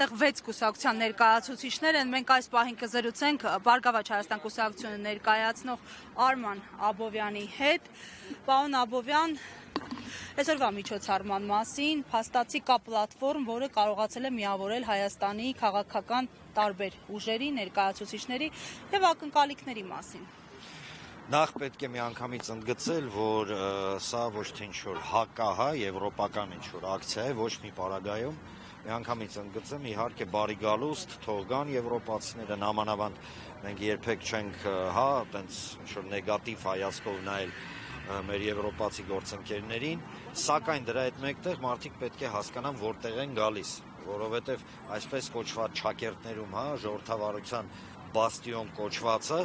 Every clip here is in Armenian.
6 կուսակցության ներկայացուցիչներ են, մենք այս պահին կզրուցենք Բարգավաճ Հայաստան կուսակցությունը ներկայացնող Արման Աբովյանի հետ։ Պարոն Աբովյան, այսօրվա միջոցառման մասին փաստացի կա պլատֆորմ, որը կարողացել է միավորել Հայաստանի քաղաքական տարբեր ուժերի, ներկայացուցիչների եւ ակնկալիքների մասին։ Նախ պետք է միանգամից ընդգծել, որ սա ոչ թե ինչ-որ հակահա եվրոպական ինչ-որ ակցիա է, ոչ մի պարագայում միանգամից ընդգծեմ, իհարկե բարի գալուստ, թող գան եվրոպացիները, նամանավանդ մենք երբեք չենք տենց ինչ-որ նեգատիվ հայացքով նայել մեր եվրոպացի գործընկերներին, սակայն դրա հետ մեկտեղ մարդիկ պետք է հասկանան որտեղ են գալիս, որովհետև այսպես կոչված չակերտներում, ժողովրդավարության բաստիոն կոչվածը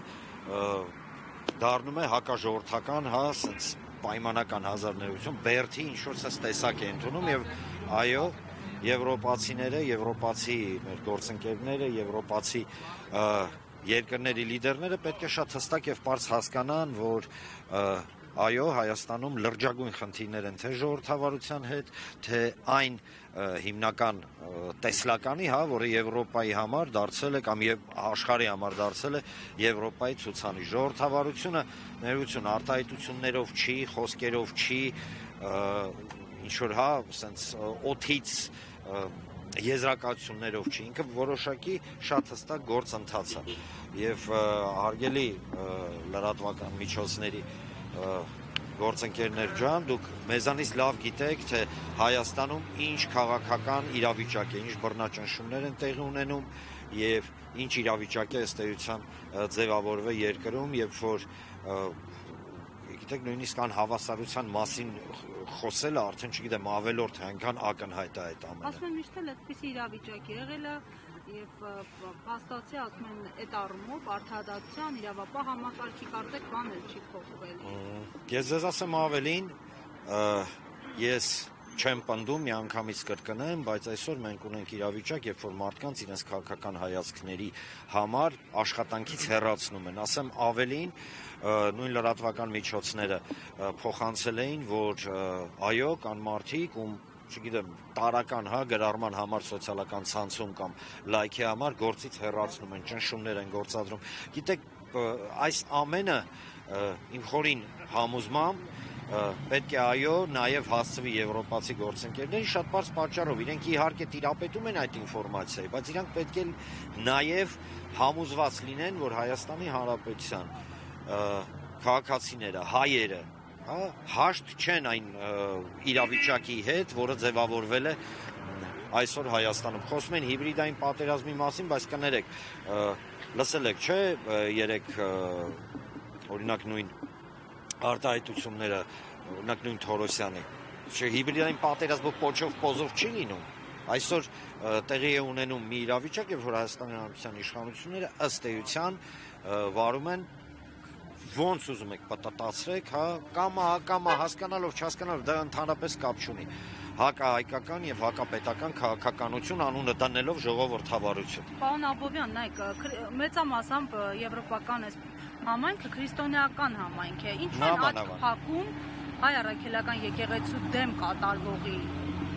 դառնում է հակաժողովրդական, սենց պայմանական հազարներություն, բերդի ինչ-որ սենց տեսակ է ընդունում եւ այո, եվրոպացիները, եվրոպացի մեր գործընկերները, եվրոպացի երկրների լիդերները պետք է շատ հստակ եւ պարզ հասկանան, որ այո, Հայաստանում լրջագույն խնդիրներ են թե ժողովրդավարության հետ, թե այն հիմնական տեսլականի, որը Եվրոպայի համար դարձել է կամ աշխարհի համար դարձել է Եվրոպայի ցուցանիշ։ Ժողովրդավարությունը ներողություն արտահայտություններով չի, խոսքերով չի, ինչ-որ սենց օթից եզրակացություններով չի, ինքը որոշակի շատ հստակ գործընթաց է եւ հարգելի լրատվական միջոցների գործընկերներ ջան, դուք մեզանից լավ գիտեք, թե Հայաստանում ինչ քաղաքական իրավիճակ է, ինչ բռնաճնշումներ են տեղի ունենում եւ ինչ իրավիճակ է ըստ էության ձևավորվել երկրում, երբ որ գիտեք, նույնիսկ անհավասարության մասին խոսելը արդեն, չգիտեմ, ավելորդ է, այնքան ակնհայտ է այդ ամենը։ Ասում եմ միշտ էլ այդպիսի իրավիճակ եղել է եւ փաստացի ասում են այդ առումով արդարադատության իրավապահ համակարգի կարծեք բան էլ չի փոխվել։ Ես ձեզ ասեմ ավելին, ես չեմ պնդում, միանգամից կրկնեմ, բայց այսօր մենք ունենք իրավիճակ, երբ որ մարդկանց իրենց քաղաքական հայացքների համար աշխատանքից հեռացնում են։ Ասեմ ավելին, նույն լրատվական միջոցները փոխանցել էին, որ այո, կան մարդիկ, ում չգիտեմ, տարական գրառման համար սոցիալական ցանցում կամ լայքի համար գործից հեռացնում են, ճնշումներ են գործադրում։ Գիտեք, այս ամենը իմ խորին համոզմամբ պետք է այո, նաև հասցվի եվրոպացի գործընկերների շատ բարձ պատճառով, իրենք իհարկե տիրապետում են այդ ինֆորմացիայի, բայց իրանք պետք է նաև համոզված լինեն, որ Հայաստանի Հանրապետության քաղաքացիները, հայերը, հաշտ չեն այն իրավիճակի հետ, որը ձևավորվել է այսօր Հայաստանում։ Խոսում են հիբրիդային պատերազմի մասին, բայց կներեք, լսել եք, չէ, երեք օրինակ նույն արտահայտությունները, օրինակ նույն Թորոսյանի, հիբրիդային պատերազմը պոչով պոզով չի լինում։ Այսօր տեղի է ունենում մի իրավիճակ, երբ որ Հայաստանի Հանրապետության իշխանությունները ըստ էության վարում են ոնց ուզում եք պատտացրեք, կամա հասկանալով, չհասկանալով, դա ընդհանրապես կապ չունի։ Հակահայկական եւ հակապետական քաղաքականություն անունը դնելով ժողովրդավարություն։ Պարոն Աբովյան, նայեք, մեծամասամբ եվրոպական համայնքը քրիստոնեական համայնք է։ Ինչու են աչք փակում հայ առաքելական եկեղեցու դեմ կատարվողի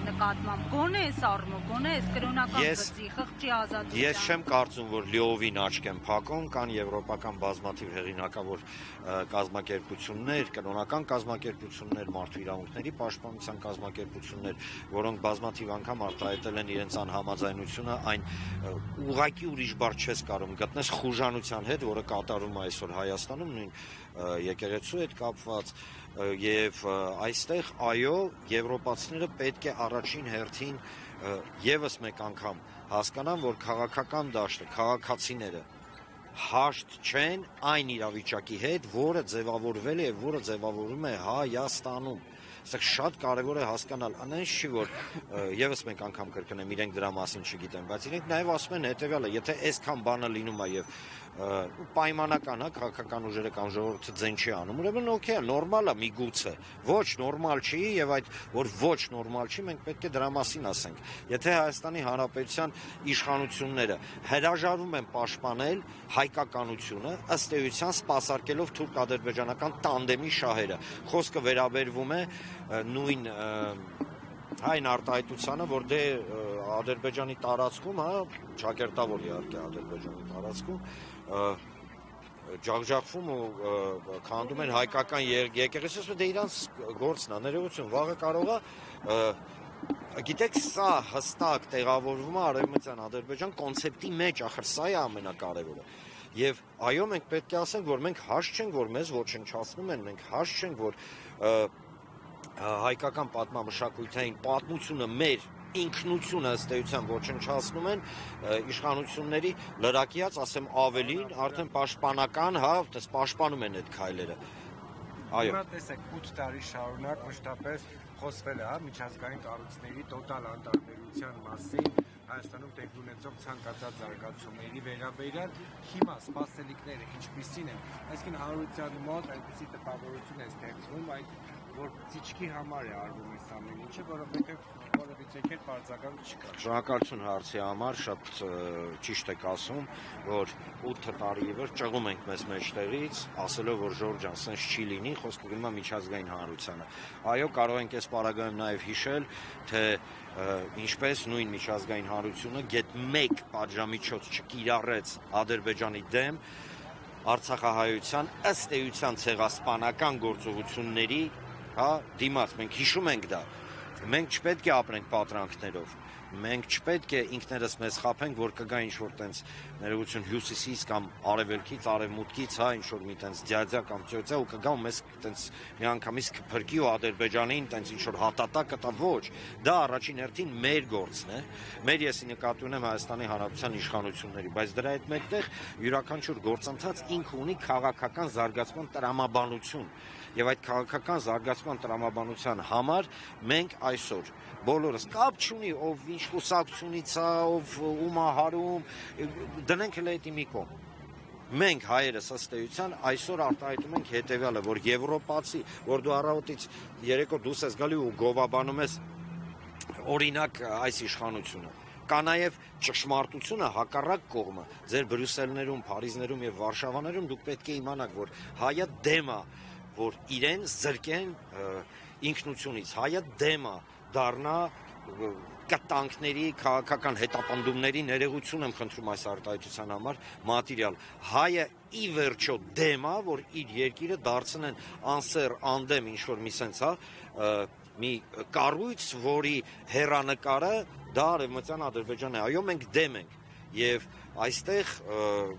նկատմամբ, գոնե այս առումով, գոնե այս կրոնական գծի, խղճի ազատության։ Ես չեմ կարծում, որ լիովին աչք են փակում, կան եվրոպական բազմաթիվ հեղինակավոր կազմակերպություններ, կրոնական կազմակերպություններ, մարդու իրավունքների պաշտպանության կազմակերպություններ, որոնք բազմաթիվ անգամ արտահայտել են իրենց անհամաձայնությունը այն ուղղակի ուրիշ բառ չես կարող գտնես խուժանության հետ, որը կատարվում է այսօր Հայաստանում, նույն եկեղեցու հետ կապված եւ այստեղ այո, եվրոպացիները պետք է առաջին հերթին եւս մեկ անգամ հասկանան, որ քաղաքական դաշտը, քաղաքացիները հաշտ չեն այն իրավիճակի հետ, որը ձևավորվել է եւ որը ձևավորվում է Հայաստանում։ Սա շատ կարևոր է հասկանալ, այնպես չի, որ եւս մեկ անգամ կրկնեմ, իրենք դրա մասին չգիտեն, բայց իրենք նաեւ ասում են հետեւյալը, եթե այսքան բանը լինում է եւ պայմանական, քաղաքական ուժերը կամ ժողովուրդը ձեն չի անում, ուրեմն օքեյ է, նորմալ է միգուցե, ոչ նորմալ չի եւ այդ որ ոչ նորմալ չի, մենք պետք է դրա մասին ասենք։ Եթե Հայաստանի Հանրապետության իշխանությունները հրաժարվում են պաշտպանել հայկականությունը, ըստ էության սպասարկելով թուրք-ադրբեջանական տանդեմի շահերը, խոսքը վերաբերվում է նույն այն արտահայտությանը, որ դե Ադրբեջանի տարածքում, հա, ճակերտավոր իհարկե Ադրբեջանի տարածքում ջախջախվում ու քանդում են հայկական եկեղեցի, դե իրանց գործն է, ներողություն, վաղը կարող է գիտեք, սա հստակ տեղավորվում է Արևմտյան Ադրբեջան կոնցեպտի մեջ, ախր սա է ամենակարևորը։ Եվ այո, մենք պետք է ասենք, որ մենք հաշտ չենք, որ մեզ ոչնչացնում են, մենք հաշտ չենք, որ հայկական պատմամշակութային պատմությունը մեր ինքնությունը ըստ էության ոչնչացնում են իշխանությունների լրակիած, ասեմ ավելին, արդեն պաշտպանական, հա, պաշտպանում են այդ քայլերը։ Այո։ Հիմա տեսեք 8 տարի շարունակ մշտապես խոսվել է միջազգային կառույցների տոտալ անտարբերության մասին Հայաստանում տեղի ունեցող ցանկացած զարգացումների վերաբերյալ հիմա սպասելիքները ինչպիսին են, այսինքն հանրության մոտ այնպիսի տպավորություն է ստեղծվում, որ ցիչքի համար է արվում այս ամեն ինչը, որովհետև որևիցե կերպ բարձրակամ չկա։ Շնորհակալություն հարցի համար, շատ ճիշտ եք ասում, որ 8 տարի վեր ճղում ենք մեզ մեջտեղից, ասելով, որ Ժորժան, սենց չի լինի, խոսքը գնում է միջազգային հանրությանը։ Այո, կարող ենք այս պարագայում նաև հիշել, թե ինչպես նույն միջազգային հանրությունը գետ 1 պատժամիջոց չկիրառեց Ադրբեջանի դեմ Արցախահայության ըստ էության ցեղասպանական գործողությունների, հա, դիմաց, մենք հիշում ենք դա, մենք չպետք է ապրենք պատրանքներով, մենք չպետք է ինքներս մեզ խաբենք, որ կգա ինչ-որ տենց ներողություն հյուսիսից կամ արևելքից, արևմուտքից, հա, ինչ-որ մի տենց ձյաձյա կամ ծյոծյա ու կգա ու մեզ տենց միանգամից կփրկի ու Ադրբեջանին տենց ինչ-որ հատատա կտա, ոչ, դա առաջին հերթին մեր գործն է, մեր եսի նկատի ունեմ Հայաստանի Հանրապետության իշխանությունների, բայց դրա հետ մեկտեղ յուրաքանչյուր գործընթաց ինքը ունի քաղաքական զարգացման տրամաբանություն եւ այդ քաղաքական զարգացման տրամաբանության համար մենք այսօր բոլորս կապ չունի ով ինչ կուսակցությունից է, ով ում է հարում, դնենք հենց այդ մի կողմ։ Մենք հայերս ըստ էության այսօր արտահայտում ենք հետեւյալը, որ եվրոպացի, որ դու առավոտից երեկո դուրս ես գալի ու գովաբանում ես օրինակ այս իշխանությունը։ Կա նաև ճշմարտությունը հակառակ կողմը։ Ձեր Բրյուսելներում, Փարիզներում եւ Վարշավաներում դուք պետք է իմանաք, որ հայը դեմ է, որ իրեն զրկեն ինքնությունից, հայը դեմ է դառնա կտանքների, քաղաքական հետապնդումների ներողություն եմ խնդրում այս արտահայտության համար մատերիալ։ Հայը ի վերջո դեմ է, որ իր երկիրը դարձնեն անսեր, անդեմ ինչ-որ մի սենց, հա, մի կառույց, որի հեռանկարը դա Արևմտյան Ադրբեջանն է։ Այո, մենք դեմ ենք։ Եվ այստեղ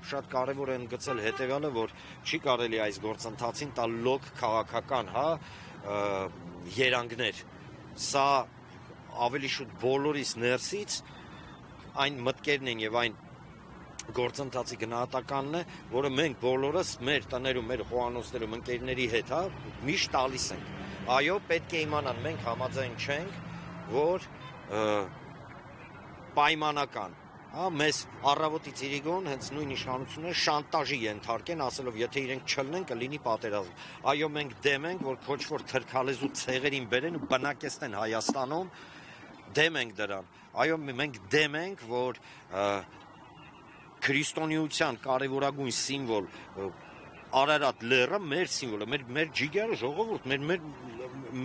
շատ կարևոր է ընդգծել հետևյալը, որ չի կարելի այս գործընթացին տալ լոկ քաղաքական, հա, երանգներ։ Սա ավելի շուտ բոլորիս ներսից այն մտքերն են եւ այն գործընթացի գնահատականն է, որը մենք բոլորս մեր տներում, մեր խոհանոցներում, ընկերների հետ, հա, միշտ տալիս ենք։ Այո, պետք է իմանան, մենք համաձայն չենք, որ պայմանական, հա, մեզ առավոտից իրիկոն հենց նույն իշխանությունը շանտաժի ենթարկեն, ասելով, եթե իրենք չլնեն, կլինի պատերազմ։ Այո, մենք դեմ ենք, որ քոչվոր թրքալեզու ցեղերին բերեն ու բնակեցնեն Հայաստանում, դեմ ենք դրան։ Այո, մենք դեմ ենք, որ քրիստոնեության կարևորագույն սիմվոլ Արարատ լեռը մեր սիմվոլը, մեր ջիգերը ժողովուրդ,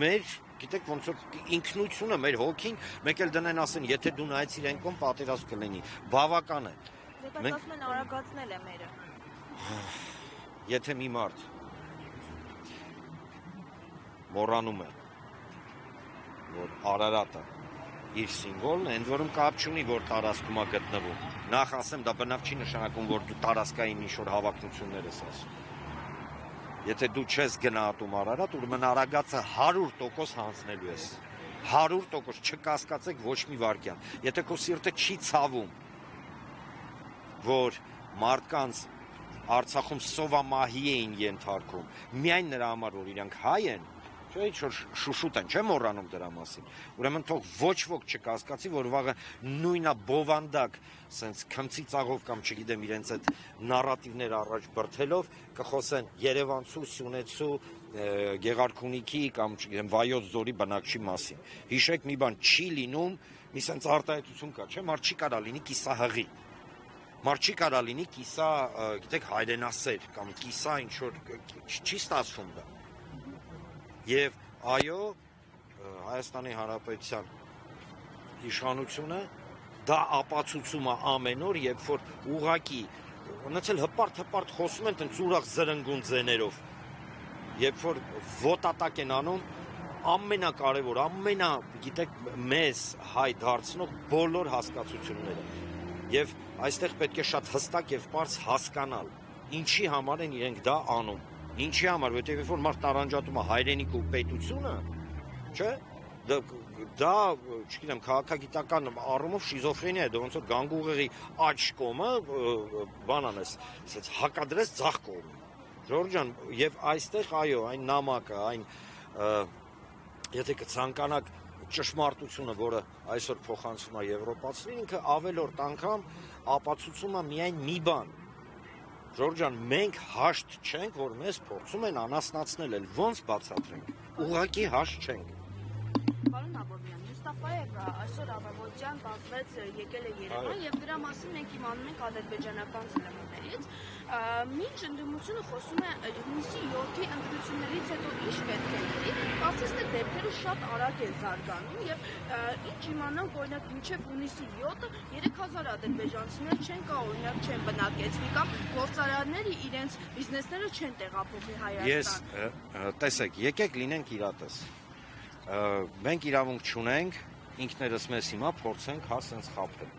մեր գիտեք ոնց որ ինքնությունը, մեր հոգին, մեկ էլ դնեն ասեն, եթե դու նայեցիր այն կողմ պատերազմ կլինի։ Բավական է։ Մենք ասում են արագացնել է մերը։ Եթե մի մարդ մոռանում է, որ Արարատը իր սիմվոլն է, ընդ որում կապ չունի, որ տարածքում է գտնվում։ Նախ ասեմ, դա բնավ չի նշանակում, որ դու տարածքային ինչ-որ հավակնություններ ես ասում։ Եթե դու չես գնահատում Արարատ, ուրեմն Արագածը 100% հանձնելու ես։ 100% չկասկածեք ոչ մի վարքյան։ Եթե քո սիրտը չի ցավում, որ մարդկանց Արցախում սովամահի էին ենթարկում, միայն նրա համար, որ իրանք հայ են, չէ՞ ինչ-որ շուշուտ են, չեմ մոռանում դրա մասին։ Ուրեմն թող ոչ ոք չկասկածի, որ վաղը նույնա բովանդակ, սենց քմծի ծաղով կամ չգիտեմ իրենց այդ նարատիվներ առաջ բրթելով կխոսեն Երևանցու, Սյունեցու, Գեղարքունիքի կամ չգիտեմ Վայոց ձորի բնակչի մասին։ Հիշեք մի բան, չի լինում, մի սենց արտահայտություն կա, չէ՞, մարդ չի կարա լինի կիսահղի։ Մարդ չի կարա լինի կիսա, գիտեք, հայրենասեր կամ կիսա ինչ-որ չի ստացվում դա։ Եվ այո, Հայաստանի Հանրապետության իշխանությունը դա ապացուցում է ամեն օր, երբ որ ուղակի ոնց էլ հպարտ խոսում են տենց ուրախ զրնգուն ձեներով, երբ որ ոտատակ են անում ամենակարևոր, գիտեք, մեզ հայ դարձնող բոլոր հասկացությունները։ Եվ այստեղ պետք է շատ հստակ եւ պարզ հասկանալ, ինչի համար են իրենք դա անում։ Ինչի համար, որովհետեւ երբ որ մարդ տարանջատում է հայրենիք ու պետությունը, չէ՞, դա, չգիտեմ, քաղաքագիտական առումով շիզոֆրենիա է, դա ոնց որ գանգուղեղի աջ կողմը բան անես, ասած հակադրես ձախ կողմը։ Ժորժ ջան, եւ այստեղ այո, այն նամակը, այն եթե կցանկանաք ճշմարտությունը, որը այսօր փոխանցվում է եվրոպացիներին, ինքը ավելորդ անգամ ապացուցում է միայն մի բան։ Ժորժ ջան, մենք հաշտ չենք, որ մեզ փորձում են անասնացնել, էլ ոնց բացատրենք։ Ուղղակի հաշտ չենք։ Պարոն Աբովյան, Մուստաֆայևը այսօր առավոտյան բացվեց, եկել է Երևան եւ դրա մասին մենք իմանում ենք ադրբեջանական ծրագրերից։ Մինչ ընդդիմությունը խոսում է հունիսի 7-ի ընտրություններից հետո ինչ պետք է լինի, ասես թե դեպքերը շատ արագ են զարգանում եւ ինչ իմանանք, օրինակ մինչեւ հունիսի 7-ը 3000 ադրբեջանցիներ չեն կա, օրինակ չեն բնակեցվի կամ գործարանները իրենց բիզնեսները չեն տեղափոխի Հայաստան։ Տեսեք, եկեք լինենք իրատես։ Մենք իրավունք չունենք, ինքներս մեզ հիմա փորձենք սենց խաբել։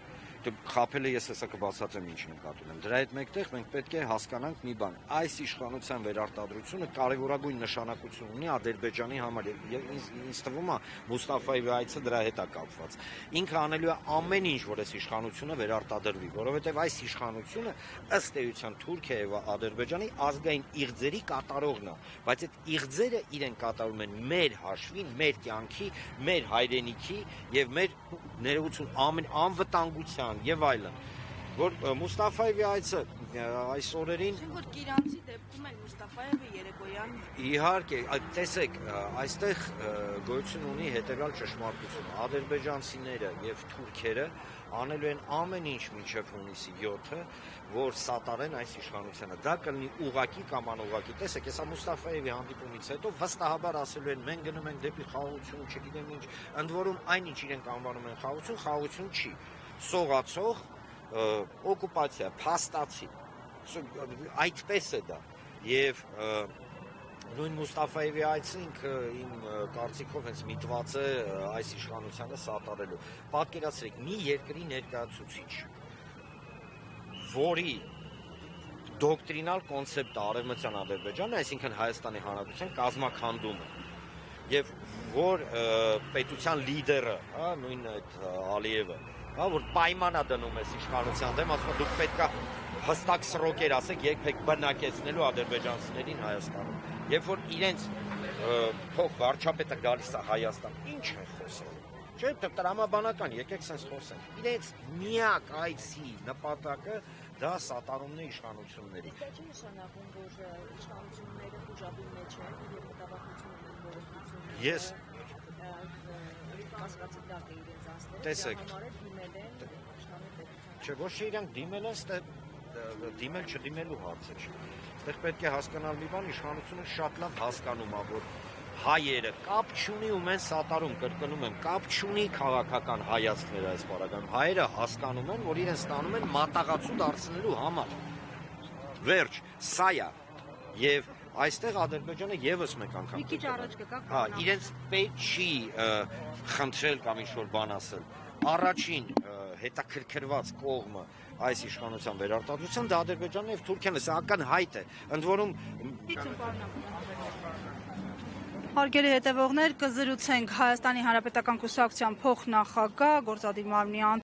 Խաբելը ես հեսա կբացատրեմ ինչ նկատում եմ։ Դրա հետ մեկտեղ մենք պետք է հասկանանք մի բան։ Այս իշխանության վերարտադրությունը կարևորագույն նշանակություն ունի Ադրբեջանի համար։ Ինձ թվում է Մուստաֆայևի այցը դրա հետ է կապված։ Ինքը անելու է ամեն ինչ, որ այս իշխանությունը վերարտադրվի, որովհետև այս իշխանությունը ըստ էության Թուրքիայի եւ Ադրբեջանի ազգային իղձերի կատարողն է, բայց այդ իղձերը իրեն կատարում են մեր հաշվին, մեր կյանքի, մեր հայրենիքի եւ մեր ներողություն անվտանգության եւ այլն, որ Մուստաֆայևի այցը այս օրերին որ Կիրանցի դեպքում էլ Մուստաֆայևը երեկոյան իհարկե, տեսեք, այստեղ գոյություն ունի հետեւյալ ճշմարտություն. ադրբեջանցիները եւ թուրքերը անելու են ամեն ինչ մինչեւ հունիսի 7-ը, որ սատարեն այս իշխանությանը։ Դա կլինի ուղակի կամ անուղակի։ Տեսեք, հեսա Մուստաֆայևի հանդիպումից հետո վստահաբար ասելու են մենք գնում ենք դեպի խաղաղություն, չգիտեմ ինչ, ընդ որում այնինչ իրենք անվանում են խաղաղություն չի։ Սողացող օկուպացիա, փաստացի, այդպես է դա, եւ նույն Մուստաֆայևի այցը ինքը իմ կարծիքով հենց միտված է այս իշխանությանը սատարելու։ Պատկերացրեք, մի երկրի ներկայացուցիչ, որի դոկտրինալ կոնցեպտը Արևմտյան Ադրբեջանը, այսինքն Հայաստանի Հանրապետության կազմաքանդումը, եւ որ պետության լիդերը, նույն այդ Ալիևը, որ պայմանա դնում ես իշխանության դեմ, ասում է դուք պետք է հստակ սրոկեր ասեք, երբեք բնակեցնելու ադրբեջանցիներին Հայաստանում։ Երբ որ իրենց փոխ վարչապետը գալիս է Հայաստան, ինչ է խոսել։ Չէ, տրամաբանական, եկեք sense խոսենք։ Իրենց միակ այցի նպատակը դա սատարումն է իշխանությունների։ Դա չի նշանակում, որ իշխանությունները ուժաբին մեջ են եւ մտավախություն ունեն որոշություն։ Ես կասկածի տակ է իրենց ասները։ Տեսեք։ Չէ, ոչ թե իրանք դիմել են, դիմել չդիմելու հարցը չէ։ Այստեղ պետք է հասկանալ մի բան, իշխանությունը շատ լավ հասկանում է, որ հայերը կապ չունի ու մենք սատարում, կրկնում եմ, կապ չունի քաղաքական հայացքները այս պարագայում։ Հայերը հասկանում են, որ իրեն ստանում են մատաղացու դարձնելու համար։ Վերջ, սա է։ Եվ այստեղ Ադրբեջանը եւս մեկ անգամ մի քիչ առաջ կգա։ իրենց պետք չի խնդրել կամ ինչ-որ բան ասել։ Առաջին հետաքրքրված կողմը այս իշխանության վերարտադրության դա Ադրբեջանն եւ Թուրքիան է, սա ակնհայտ է։ Ընդ որում Հարգելի հետևողներ, կզրուցենք Հայաստանի Հանրապետական կուսակցության փոխնախագահ, գործադիր մարմնի